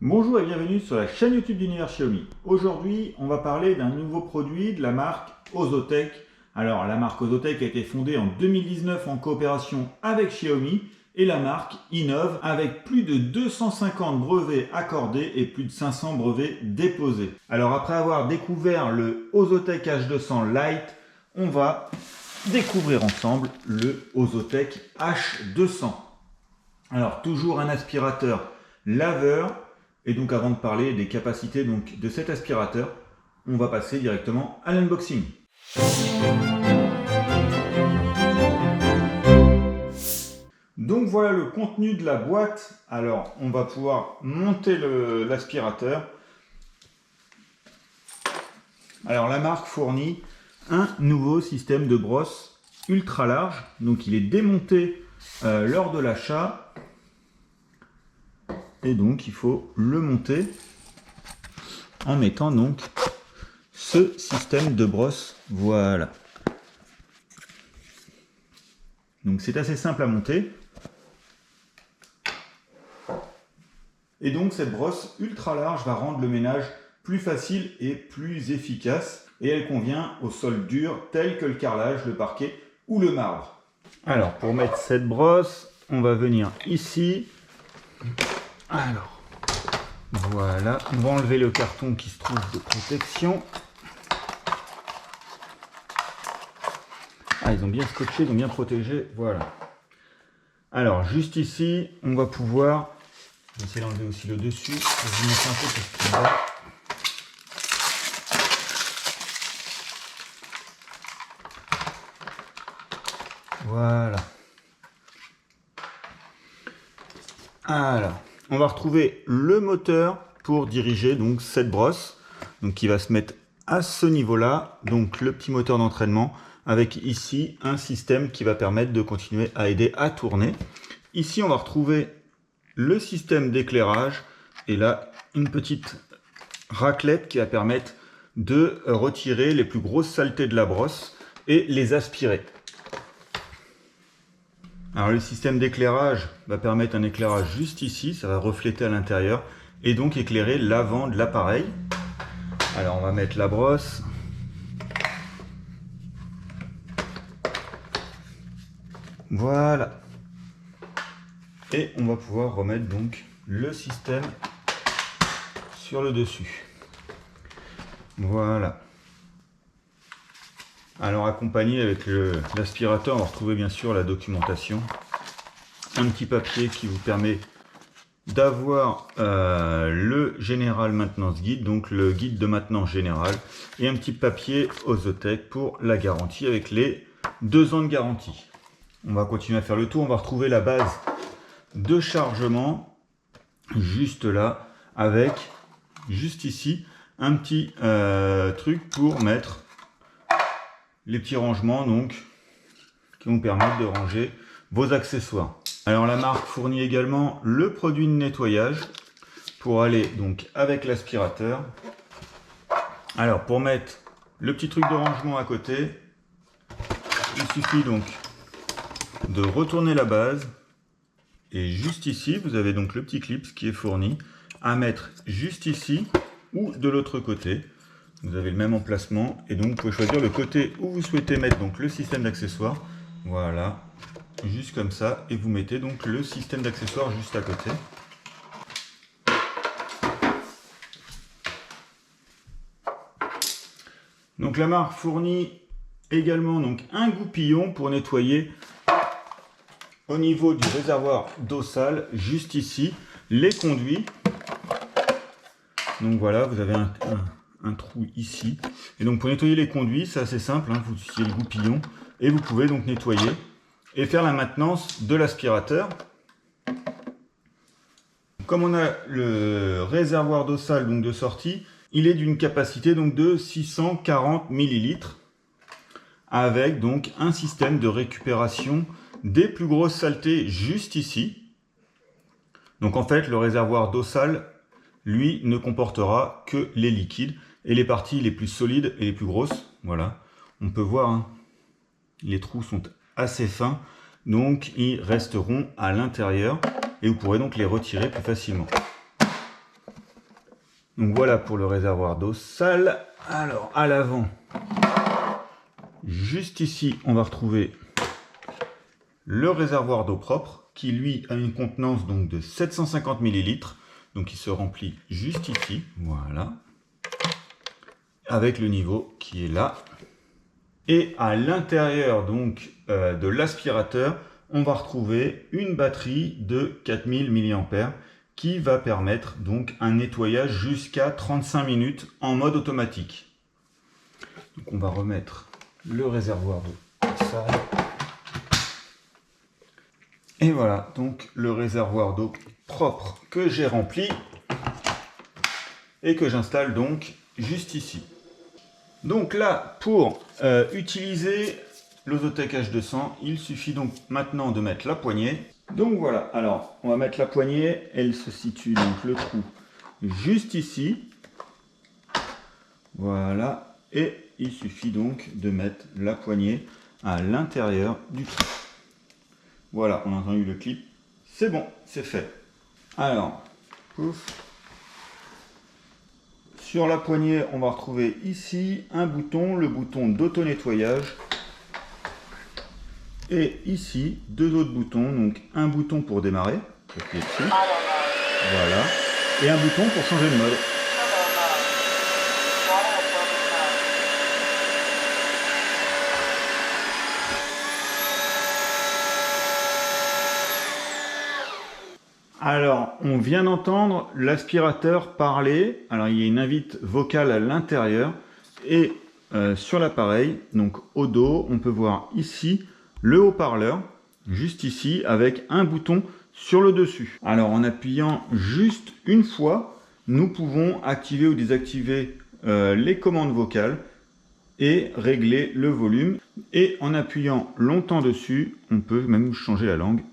Bonjour et bienvenue sur la chaîne YouTube d'Univers Xiaomi. Aujourd'hui, on va parler d'un nouveau produit de la marque Ozotech. Alors, la marque Ozotech a été fondée en 2019 en coopération avec Xiaomi et la marque innove avec plus de 250 brevets accordés et plus de 500 brevets déposés. Alors, après avoir découvert le Ozotech H200 Lite, on va découvrir ensemble le Ozotech H200. Alors, toujours un aspirateur laveur. Et donc avant de parler des capacités de cet aspirateur, on va passer directement à l'unboxing. Donc voilà le contenu de la boîte. Alors on va pouvoir monter l'aspirateur. Alors la marque fournit un nouveau système de brosse ultra large. Donc il est démonté lors de l'achat. Et donc il faut le monter en mettant donc ce système de brosse. Voilà. Donc c'est assez simple à monter. Et donc cette brosse ultra large va rendre le ménage plus facile et plus efficace. Et elle convient aux sols durs tels que le carrelage, le parquet ou le marbre. Alors pour mettre cette brosse, on va venir ici. Alors, voilà, on va enlever le carton qui se trouve de protection. Ah, ils ont bien scotché, ils ont bien protégé, voilà. Alors, juste ici, on va pouvoir... Je vais essayer d'enlever aussi le dessus, je vais vous montrer un peu ce qu'il y a. Voilà. Alors, on va retrouver le moteur pour diriger donc cette brosse, donc qui va se mettre à ce niveau-là, donc le petit moteur d'entraînement avec ici un système qui va permettre de continuer à aider à tourner. Ici, on va retrouver le système d'éclairage et là une petite raclette qui va permettre de retirer les plus grosses saletés de la brosse et les aspirer. Alors le système d'éclairage va permettre un éclairage juste ici, ça va refléter à l'intérieur et donc éclairer l'avant de l'appareil. Alors on va mettre la brosse. Voilà. Et on va pouvoir remettre donc le système sur le dessus. Voilà. Alors accompagné avec l'aspirateur, on va retrouver bien sûr la documentation. Un petit papier qui vous permet d'avoir le General Maintenance Guide, donc le guide de maintenance générale, et un petit papier Ozotech pour la garantie avec les 2 ans de garantie. On va continuer à faire le tour, on va retrouver la base de chargement juste là, avec juste ici un petit truc pour mettre les petits rangements donc qui vont permettre de ranger vos accessoires. Alors la marque fournit également le produit de nettoyage pour aller donc avec l'aspirateur. Alors pour mettre le petit truc de rangement à côté, il suffit donc de retourner la base et juste ici vous avez donc le petit clip qui est fourni à mettre juste ici ou de l'autre côté. Vous avez le même emplacement et donc vous pouvez choisir le côté où vous souhaitez mettre donc le système d'accessoires. Voilà, juste comme ça, et vous mettez donc le système d'accessoires juste à côté. Donc la marque fournit également donc un goupillon pour nettoyer au niveau du réservoir d'eau sale, juste ici, les conduits. Donc voilà, vous avez un trou ici. Et donc pour nettoyer les conduits, c'est assez simple, hein, vous utilisez le goupillon et vous pouvez donc nettoyer et faire la maintenance de l'aspirateur. Comme on a le réservoir d'eau sale donc de sortie, il est d'une capacité donc de 640 ml avec donc un système de récupération des plus grosses saletés juste ici. Donc en fait, le réservoir d'eau sale, lui, ne comportera que les liquides et les parties les plus solides et les plus grosses. Voilà, on peut voir, hein, les trous sont assez fins, donc ils resteront à l'intérieur et vous pourrez donc les retirer plus facilement. Donc voilà pour le réservoir d'eau sale. Alors à l'avant, juste ici, on va retrouver le réservoir d'eau propre qui lui a une contenance donc de 750 ml. Donc il se remplit juste ici, voilà, avec le niveau qui est là. Et à l'intérieur donc de l'aspirateur, on va retrouver une batterie de 4000 mAh qui va permettre donc un nettoyage jusqu'à 35 minutes en mode automatique. Donc on va remettre le réservoir d'eau sale. Et voilà donc le réservoir d'eau propre que j'ai rempli et que j'installe donc juste ici. Donc là, pour utiliser l'Ozotec H200, il suffit donc maintenant de mettre la poignée. Donc voilà, alors on va mettre la poignée, elle se situe donc le trou juste ici. Voilà, et il suffit donc de mettre la poignée à l'intérieur du trou. Voilà, on a entendu le clip, c'est bon, c'est fait. Alors, pouf. Sur la poignée, on va retrouver ici un bouton, le bouton d'auto-nettoyage. Et ici, deux autres boutons, donc un bouton pour démarrer, appuyer dessus, voilà, et un bouton pour changer de mode. Alors, on vient d'entendre l'aspirateur parler. Alors, il y a une invite vocale à l'intérieur et sur l'appareil, donc au dos, on peut voir ici le haut-parleur, juste ici, avec un bouton sur le dessus. Alors, en appuyant juste une fois, nous pouvons activer ou désactiver les commandes vocales et régler le volume. Et en appuyant longtemps dessus, on peut même changer la langue.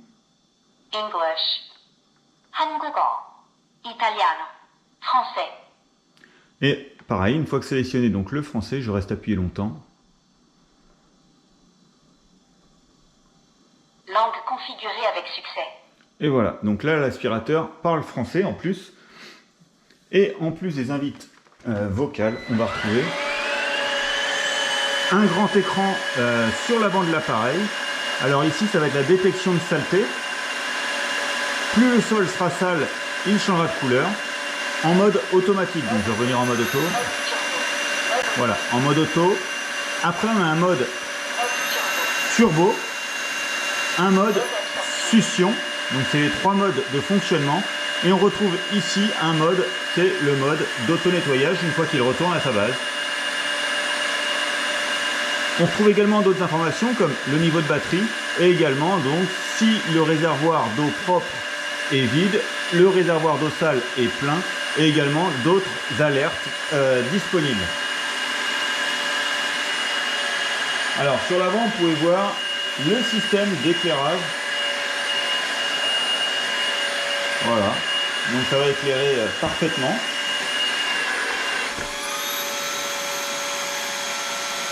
English, 한국어, italiano, français. Et pareil, une fois que sélectionné donc le français, je reste appuyé longtemps. Langue configurée avec succès. Et voilà, donc là l'aspirateur parle français en plus. Et en plus des invites vocales, on va retrouver un grand écran sur l'avant de l'appareil. Alors ici, ça va être la détection de saleté. Plus le sol sera sale, il changera de couleur. En mode automatique, donc je vais revenir en mode auto. Voilà, en mode auto. Après, on a un mode turbo, un mode succion. Donc c'est les trois modes de fonctionnement. Et on retrouve ici un mode, c'est le mode d'auto-nettoyage une fois qu'il retourne à sa base. On retrouve également d'autres informations comme le niveau de batterie et également donc si le réservoir d'eau propre est vide, le réservoir d'eau sale est plein et également d'autres alertes disponibles. Alors sur l'avant, vous pouvez voir le système d'éclairage. Voilà, donc ça va éclairer parfaitement.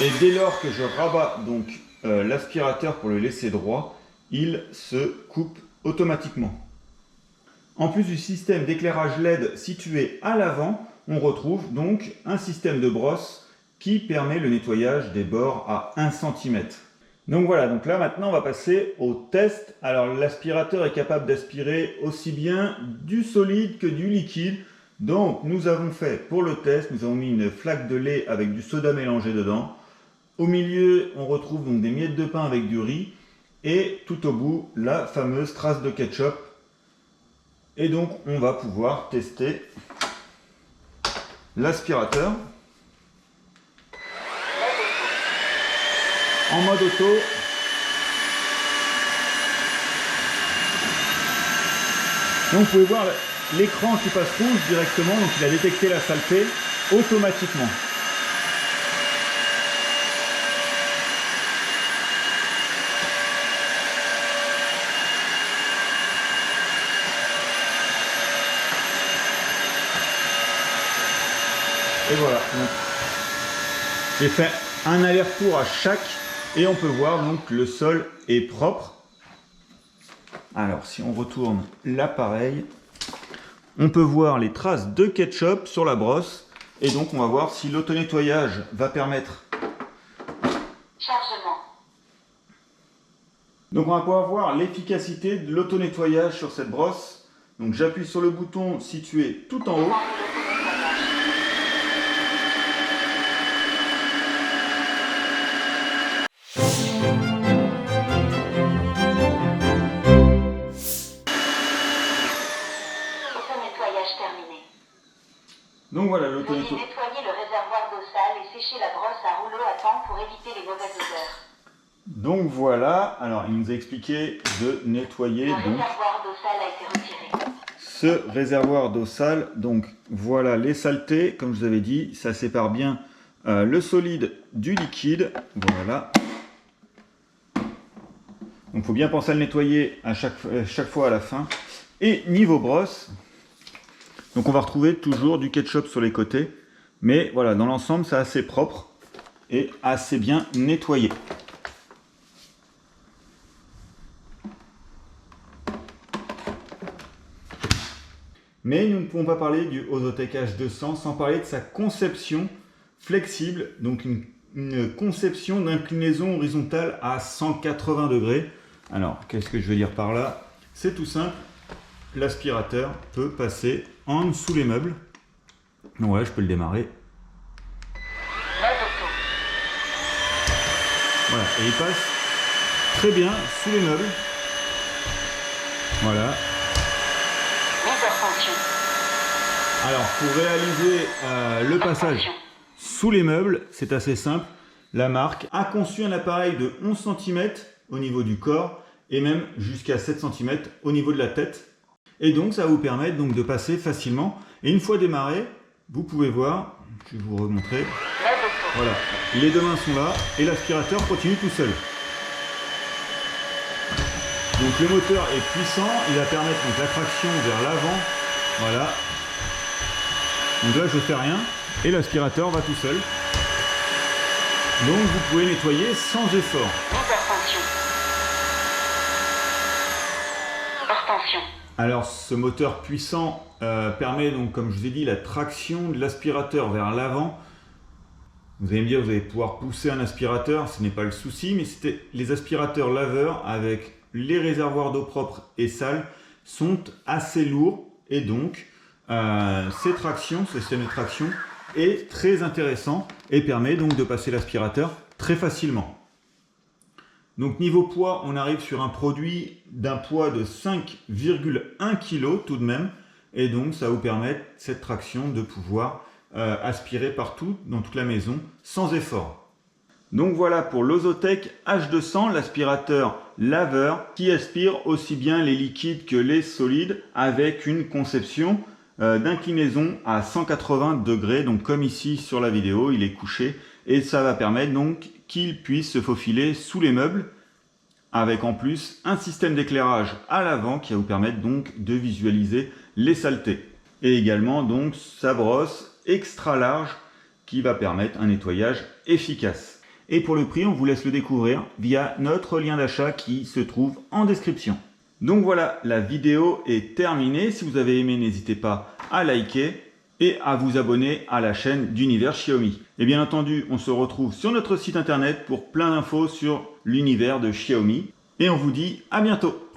Et dès lors que je rabats donc l'aspirateur pour le laisser droit, il se coupe automatiquement. En plus du système d'éclairage LED situé à l'avant, on retrouve donc un système de brosse qui permet le nettoyage des bords à 1 cm. Donc voilà, donc là maintenant on va passer au test. Alors l'aspirateur est capable d'aspirer aussi bien du solide que du liquide. Donc nous avons fait pour le test, nous avons mis une flaque de lait avec du soda mélangé dedans. Au milieu, on retrouve donc des miettes de pain avec du riz. Et tout au bout, la fameuse trace de ketchup. Et donc, on va pouvoir tester l'aspirateur en mode auto. Donc, vous pouvez voir l'écran qui passe rouge directement. Donc, il a détecté la saleté automatiquement. Et voilà, j'ai fait un aller-retour à chaque et on peut voir donc le sol est propre. Alors si on retourne l'appareil, on peut voir les traces de ketchup sur la brosse. Et donc on va voir si l'auto-nettoyage va permettre. Chargement. Donc on va pouvoir voir l'efficacité de l'auto-nettoyage sur cette brosse. Donc j'appuie sur le bouton situé tout en haut. Auto-nettoyage terminé. Donc voilà Veuillez l'auto-nettoyage. nettoyer le réservoir d'eau sale et sécher la brosse à rouleau à temps pour éviter les mauvaises odeurs. Donc voilà, alors il nous a expliqué de nettoyer Le donc réservoir d'eau sale a été retiré. ce réservoir d'eau sale. Donc voilà les saletés, comme je vous avais dit, ça sépare bien le solide du liquide. Voilà. Donc il faut bien penser à le nettoyer à chaque fois à la fin. Et niveau brosse, donc on va retrouver toujours du ketchup sur les côtés. Mais voilà, dans l'ensemble, c'est assez propre et assez bien nettoyé. Mais nous ne pouvons pas parler du Ozotec H200 sans parler de sa conception flexible, donc une conception d'inclinaison horizontale à 180 degrés. Alors, qu'est-ce que je veux dire par là? C'est tout simple, l'aspirateur peut passer en dessous les meubles. Donc voilà, je peux le démarrer. Mode auto. Voilà, et il passe très bien sous les meubles. Voilà. Mise en fonction. Alors, pour réaliser le passage Attention. sous les meubles, c'est assez simple. La marque a conçu un appareil de 11 cm au niveau du corps et même jusqu'à 7 cm au niveau de la tête. Et donc, ça va vous permettre donc, de passer facilement. Et une fois démarré, vous pouvez voir, je vais vous remontrer. Mode auto. Voilà, les deux mains sont là et l'aspirateur continue tout seul. Donc le moteur est puissant, il va permettre donc la traction vers l'avant. Voilà. Donc là je ne fais rien et l'aspirateur va tout seul. Donc vous pouvez nettoyer sans effort. Mise en fonction. Hors tension. Alors ce moteur puissant permet donc, comme je vous ai dit, la traction de l'aspirateur vers l'avant. Vous allez me dire, vous allez pouvoir pousser un aspirateur, ce n'est pas le souci, mais c'était les aspirateurs laveurs avec les réservoirs d'eau propre et sale sont assez lourds et donc ces tractions, ce système de traction est très intéressant et permet donc de passer l'aspirateur très facilement. Donc niveau poids, on arrive sur un produit d'un poids de 5,1 kg tout de même et donc ça va vous permettre cette traction de pouvoir aspirer partout dans toute la maison sans effort. Donc voilà pour l'Ozotec H200, l'aspirateur laveur qui aspire aussi bien les liquides que les solides avec une conception d'inclinaison à 180 degrés. Donc comme ici sur la vidéo, il est couché et ça va permettre donc qu'il puisse se faufiler sous les meubles avec en plus un système d'éclairage à l'avant qui va vous permettre donc de visualiser les saletés. Et également donc sa brosse extra large qui va permettre un nettoyage efficace. Et pour le prix, on vous laisse le découvrir via notre lien d'achat qui se trouve en description. Donc voilà, la vidéo est terminée. Si vous avez aimé, n'hésitez pas à liker et à vous abonner à la chaîne d'Univers Xiaomi. Et bien entendu, on se retrouve sur notre site internet pour plein d'infos sur l'univers de Xiaomi. Et on vous dit à bientôt.